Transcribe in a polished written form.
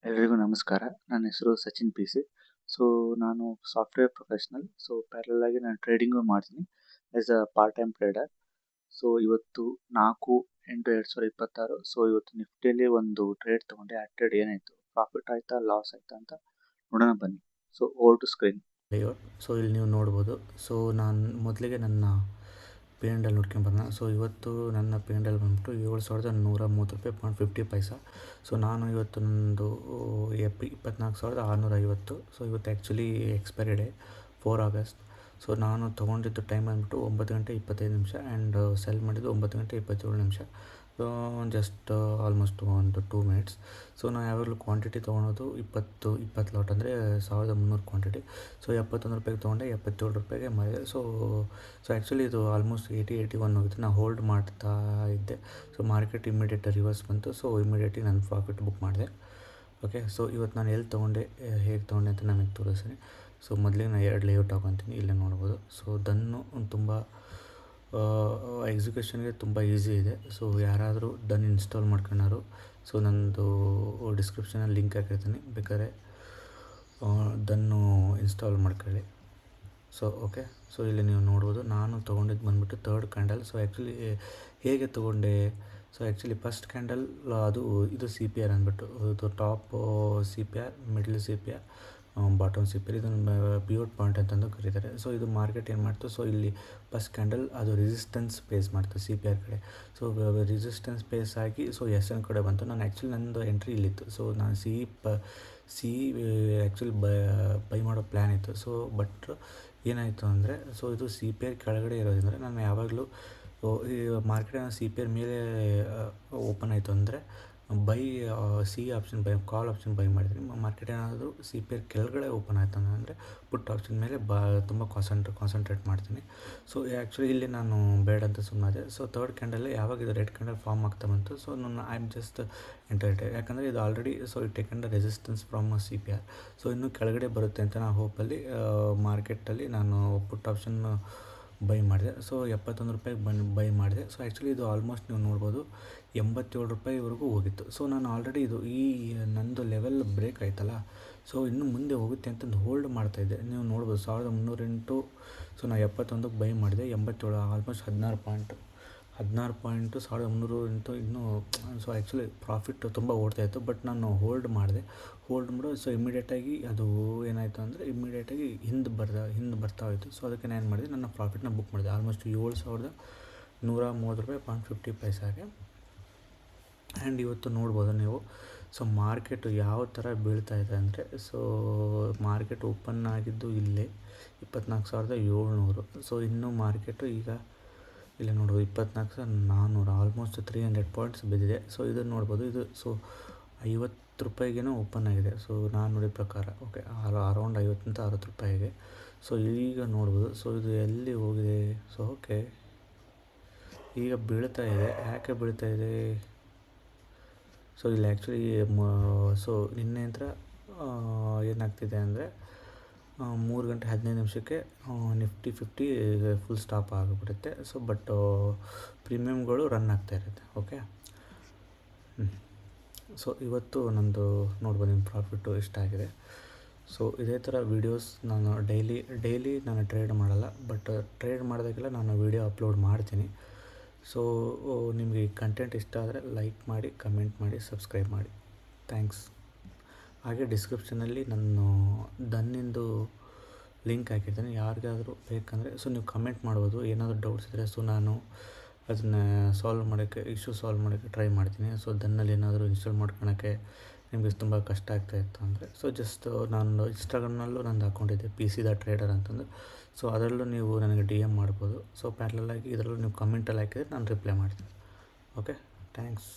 ಎಲ್ರಿಗೂ ನಮಸ್ಕಾರ. ನನ್ನ ಹೆಸರು ಸಚಿನ್ ಪಿ.ಸಿ. ಸೊ, ನಾನು ಸಾಫ್ಟ್‌ವೇರ್ ಪ್ರೊಫೆಷನಲ್. ಸೊ, ಪ್ಯಾರಲಲ್ ಆಗಿ ನಾನು ಟ್ರೇಡಿಂಗು ಮಾಡ್ತೀನಿ as a part time trader. So, ಇವತ್ತು 4/8/2026. ಸೊ, ಇವತ್ತು ನಿಫ್ಟಿಯಲ್ಲಿ ಒಂದು ಟ್ರೇಡ್ ತಗೊಂಡೆ. ಆ ಟ್ರೇಡ್ ಏನಾಯಿತು, ಪ್ರಾಫಿಟ್ ಆಯಿತಾ, ಲಾಸ್ ಆಯಿತಾ ಅಂತ ನೋಡೋಣ ಬನ್ನಿ. So, over to screen. So ಇಲ್ಲಿ ನೀವು ನೋಡ್ಬೋದು. ಸೊ ನಾನು ಮೊದಲಿಗೆ ನನ್ನ ಪಿ ಎನ್ ಎಲ್ ನೋಡ್ಕೊಂಬರೋಣ. ಸೊ ಇವತ್ತು ನನ್ನ ಪಿ ಎನ್ ಎಲ್ ಬಂದ್ಬಿಟ್ಟು 7,130.50 ಸೊ ನಾನು ಇವತ್ತು ನಂದು 24,650. ಸೊ ಇವತ್ತು actually expiry day 4 August. So ನಾನು ತೊಗೊಂಡಿದ್ದು ಟೈಮ್ ಬಂದ್ಬಿಟ್ಟು 9:25 ಆ್ಯಂಡ್ ಸೆಲ್ ಮಾಡಿದ್ದು 9:27. ಸೊ ಜಸ್ಟ್ ಆಲ್ಮೋಸ್ಟ್ ಒಂದು 2 ಮಿನಿಟ್ಸ್. ಸೊ ನಾವು ಯಾವಾಗಲೂ ಕ್ವಾಂಟಿಟಿ ತೊಗೊಳೋದು 20 ಲಾಟ್ ಅಂದರೆ 1,300 ಕ್ವಾಂಟಿಟಿ. ಸೊ ₹71 ತೊಗೊಂಡೆ, ₹77 ಮಾರಿದೆ. ಸೊ ಆ್ಯಕ್ಚುಲಿ ಇದು ಆಲ್ಮೋಸ್ಟ್ 80-81 ಹೋಗಿತ್ತು. ನಾನು ಹೋಲ್ಡ್ ಮಾಡ್ತಾ ಇದ್ದೆ. ಸೊ ಮಾರ್ಕೆಟ್ ಇಮಿಡಿಯೇಟ್ ರಿವರ್ಸ್ ಬಂತು. ಸೊ ಇಮಿಡಿಯೇಟ್ಲಿ ನಾನು ಪ್ರಾಫಿಟ್ ಬುಕ್ ಮಾಡಿದೆ. ಓಕೆ, ಸೊ ಇವತ್ತು ನಾನು ಎಲ್ಲಿ ತೊಗೊಂಡೆ, ಹೇಗೆ ತೊಗೊಂಡೆ ಅಂತ ನಮಗೆ ತೋರಿಸ್ತೀನಿ. ಸೊ ಮೊದಲಿಗೆ ನಾನು 2 ಲೇಔಟ್ ಹಾಕೊತೀನಿ, ಇಲ್ಲೇ ನೋಡ್ಬೋದು. ಸೊ ದನ್ನು ತುಂಬ ಎಕ್ಸಿಕ್ಯೂಷನ್ಗೆ ತುಂಬ ಈಸಿ ಇದೆ. ಸೊ ಯಾರಾದರೂ ದನ್ ಇನ್ಸ್ಟಾಲ್ ಮಾಡ್ಕೊಂಡಾರು, ಸೊ ನನ್ನದು ಡಿಸ್ಕ್ರಿಪ್ಷನಲ್ಲಿ ಲಿಂಕ್ ಹಾಕಿರ್ತೀನಿ, ಬೇಕಾದ್ರೆ ದನ್ನು ಇನ್ಸ್ಟಾಲ್ ಮಾಡ್ಕೊಳ್ಳಿ. ಸೊ ಓಕೆ, ಸೊ ಇಲ್ಲಿ ನೀವು ನೋಡ್ಬೋದು. ನಾನು ತೊಗೊಂಡಿದ್ದು ಬಂದುಬಿಟ್ಟು 3rd ಕ್ಯಾಂಡಲ್. ಸೊ ಆ್ಯಕ್ಚುಲಿ ಹೇಗೆ ತೊಗೊಂಡೆ, ಸೊ ಆ್ಯಕ್ಚುಲಿ ಫಸ್ಟ್ ಕ್ಯಾಂಡಲ್ ಅದು ಇದು ಸಿ ಪಿ ಆರ್ ಅಂದ್ಬಿಟ್ಟು, ಇದು top C P R, middle C P R, bottom C P R, ಇದನ್ನು ಪಿವೋಟ್ ಪಾಯಿಂಟ್ ಅಂತಂದು ಕರೀತಾರೆ. ಸೊ ಇದು ಮಾರ್ಕೆಟ್ ಏನು ಮಾಡ್ತು, ಸೊ ಇಲ್ಲಿ ಫಸ್ಟ್ ಕ್ಯಾಂಡಲ್ ಅದು ರೆಸಿಸ್ಟೆನ್ಸ್ ಫೇಸ್ ಮಾಡ್ತು ಸಿ ಪಿ ಆರ್ ಕಡೆ. ಸೊ ರೆಸಿಸ್ಟೆನ್ಸ್ ಫೇಸ್ ಆಗಿ ಸೊ ಎಸ್ ಎನ್ ಕಡೆ ಬಂತು. ನಾನು ಆ್ಯಕ್ಚುಲಿ ನಂದು ಎಂಟ್ರಿ ಇಲ್ಲಿತ್ತು. ಸೊ ನಾನು ಸಿ ಆ್ಯಕ್ಚುಲಿ ಬೈ ಮಾಡೋ ಪ್ಲ್ಯಾನ್ ಇತ್ತು. ಸೊ ಬಟ್ ಏನಾಯಿತು ಅಂದರೆ, ಸೊ ಇದು ಸಿ ಪಿ ಆರ್ ಕೆಳಗಡೆ ಇರೋದ್ರಿಂದ ನಾನು ಯಾವಾಗಲೂ ಈ ಮಾರ್ಕೆಟ್ ಸಿ ಪಿ ಆರ್ ಮೇಲೆ ಓಪನ್ ಆಯಿತು ಅಂದರೆ by C option by, call option by ಮಾಡಿದ್ದೀನಿ. ಮಾರ್ಕೆಟ್ ಏನಾದರೂ ಸಿ ಪಿ ಆರ್ ಕೆಳಗಡೆ ಓಪನ್ ಆಯಿತು ಅಂದರೆ ಪುಟ್ ಆಪ್ಷನ್ ಮೇಲೆ ತುಂಬ ಕಾನ್ಸಂಟ್ರೇಟ್ ಮಾಡ್ತೀನಿ. ಸೊ ಆ್ಯಕ್ಚುಲಿ ಇಲ್ಲಿ ನಾನು ಬೇಡ ಅಂತ ಸುಮ್ಮನೆ. ಸೊ 3rd ಕ್ಯಾಂಡಲ್ಲಿ ಯಾವಾಗ ಇದು ರೆಡ್ ಕ್ಯಾಂಡಲ್ ಫಾರ್ಮ್ ಆಗ್ತಾ ಬಂತು, ಸೊ ನಾನು ಐ ಆಮ್ ಜಸ್ಟ್ ಎಂಟರ್ಟೈನ್, ಯಾಕಂದರೆ ಇದು already so it taken the resistance from C P R. So ಇನ್ನೂ ಕೆಳಗಡೆ ಬರುತ್ತೆ ಅಂತ ನಾನು ಹೋಪಲ್ಲಿ ಮಾರ್ಕೆಟಲ್ಲಿ ನಾನು ಪುಟ್ ಆಪ್ಷನ್ ಬೈ ಮಾಡಿದೆ. ಸೊ ₹71 ಬೈ ಮಾಡಿದೆ. ಸೊ ಆ್ಯಕ್ಚುಲಿ ಇದು ಆಲ್ಮೋಸ್ಟ್ ನೀವು ನೋಡ್ಬೋದು ₹87ವರೆಗೂ ಹೋಗಿತ್ತು. ಸೊ ನಾನು ಆಲ್ರೆಡಿ ಇದು ಈ ನಂದು ಲೆವೆಲ್ ಬ್ರೇಕ್ ಆಯ್ತಲ್ಲ, ಸೊ ಇನ್ನು ಮುಂದೆ ಹೋಗುತ್ತೆ ಅಂತಂದು ಹೋಲ್ಡ್ ಮಾಡ್ತಾಯಿದ್ದೆ. ನೀವು ನೋಡ್ಬೋದು 1,308. ಸೊ ನಾನು 71ಕ್ಕೆ ಬೈ ಮಾಡಿದೆ. 87 ಆಲ್ಮೋಸ್ಟ್ 16 ಪಾಯಿಂಟು 1,308 ಇನ್ನೂ. ಸೊ ಆ್ಯಕ್ಚುಲಿ ಪ್ರಾಫಿಟ್ ತುಂಬ ಓಡ್ತಾಯಿತ್ತು, ಬಟ್ ನಾನು ಹೋಲ್ಡ್ ಮಾಡಿದೆ. ಸೊ ಇಮಿಡಿಯೇಟಾಗಿ ಅದು ಏನಾಯಿತು ಅಂದರೆ ಇಮಿಡಿಯೇಟಾಗಿ ಹಿಂದೆ ಬರ್ತಾ ಹೋಯಿತು. ಸೊ ಅದಕ್ಕೆ ನಾನು ಏನು ಮಾಡಿದೆ, ನನ್ನ ಪ್ರಾಫಿಟ್ನ ಬುಕ್ ಮಾಡಿದೆ ಆಲ್ಮೋಸ್ಟ್ ₹7,130.50. ಆ್ಯಂಡ್ ಇವತ್ತು ನೋಡ್ಬೋದು ನೀವು. ಸೊ ಮಾರ್ಕೆಟು ಯಾವ ಥರ ಬೀಳ್ತಾ ಇದೆ ಅಂದರೆ, ಸೊ ಮಾರ್ಕೆಟ್ ಓಪನ್ ಆಗಿದ್ದು ಇಲ್ಲೇ 24,700. ಸೊ ಇನ್ನೂ ಮಾರ್ಕೆಟು ಈಗ ಇಲ್ಲಿ ನೋಡ್ಬೋದು 24,400, ಆಲ್ಮೋಸ್ಟ್ 300 ಪಾಯಿಂಟ್ಸ್ ಬಿದ್ದಿದೆ. ಸೊ ಇದನ್ನು ನೋಡ್ಬೋದು. ಇದು ಸೊ ₹50 ಓಪನ್ ಆಗಿದೆ. ಸೊ ನಾನು ನೋಡಿದ ಪ್ರಕಾರ ಓಕೆ, ಅರೌಂಡ್ ₹50-60. ಸೊ ಈಗ ನೋಡ್ಬೋದು. ಸೊ ಇದು ಎಲ್ಲಿ ಹೋಗಿದೆ, ಸೊ ಓಕೆ ಈಗ ಬೀಳ್ತಾ ಇದೆ. ಯಾಕೆ ಬೀಳ್ತಾ ಇದೆ, ಸೊ ಇಲ್ಲಿ ಆ್ಯಕ್ಚುಲಿ ಸೊ ನಿನ್ನೆ ಹತ್ರ ಏನಾಗ್ತಿದೆ ಅಂದರೆ 3:15 ನಿಫ್ಟಿ 50 ಫುಲ್ ಸ್ಟಾಪ್ ಆಗಿಬಿಡುತ್ತೆ. ಸೊ ಬಟ್ ಪ್ರೀಮಿಯಮ್ಗಳು ರನ್ ಆಗ್ತಾ ಇರುತ್ತೆ. ಓಕೆ, ಸೊ ಇವತ್ತು ನಂದು ನೋಡ್ಬೋದು ನಿಮ್ಮ ಪ್ರಾಫಿಟ್ಟು ಎಷ್ಟಾಗಿದೆ. ಸೊ ಇದೇ ಥರ ವೀಡಿಯೋಸ್ ನಾನು ಡೈಲಿ ನಾನು ಟ್ರೇಡ್ ಮಾಡಲ್ಲ, ಬಟ್ ಟ್ರೇಡ್ ಮಾಡಿದಾಗೆಲ್ಲ ನಾನು ವೀಡಿಯೋ ಅಪ್ಲೋಡ್ ಮಾಡ್ತೀನಿ. ಸೊ ನಿಮಗೆ ಈ ಕಂಟೆಂಟ್ ಇಷ್ಟ ಆದರೆ ಲೈಕ್ ಮಾಡಿ, ಕಮೆಂಟ್ ಮಾಡಿ, ಸಬ್ಸ್ಕ್ರೈಬ್ ಮಾಡಿ. ಥ್ಯಾಂಕ್ಸ್. ಹಾಗೆ ಡಿಸ್ಕ್ರಿಪ್ಷನಲ್ಲಿ ನಾನು ದನ್ನಿಂದು ಲಿಂಕ್ ಹಾಕಿರ್ತೀನಿ. ಯಾರಿಗಾದರೂ ಬೇಕಂದರೆ ಸೊ ನೀವು ಕಮೆಂಟ್ ಮಾಡ್ಬೋದು. ಏನಾದರೂ ಡೌಟ್ಸ್ ಇದ್ದರೆ ಸೊ ನಾನು ಅದನ್ನು ಸಾಲ್ವ್ ಮಾಡೋಕ್ಕೆ ಟ್ರೈ ಮಾಡ್ತೀನಿ. ಸೊ ದನ್ನಲ್ಲಿ ಏನಾದರೂ ಇನ್ಸ್ಟಾಲ್ ಮಾಡ್ಕೊಳಕ್ಕೆ ನಿಮಗೆ ತುಂಬ ಕಷ್ಟ ಆಗ್ತಾಯಿತ್ತು ಅಂದರೆ, ಸೊ ಜಸ್ಟ್ ನಾನು ಇನ್ಸ್ಟಾಗ್ರಾಮ್ನಲ್ಲೂ ನಂದು ಅಕೌಂಟ್ ಇದೆ, PC ದ ಟ್ರೇಡರ್ ಅಂತಂದು. ಸೊ ಅದರಲ್ಲೂ ನೀವು ನನಗೆ DM ಮಾಡ್ಬೋದು. ಸೊ ಪ್ಯಾರಲಲ್ ಆಗಿ ಇದರಲ್ಲೂ ನೀವು ಕಮೆಂಟಲ್ಲಿ ಹಾಕಿದರೆ ನಾನು ರಿಪ್ಲೈ ಮಾಡ್ತೀನಿ. Okay, thanks.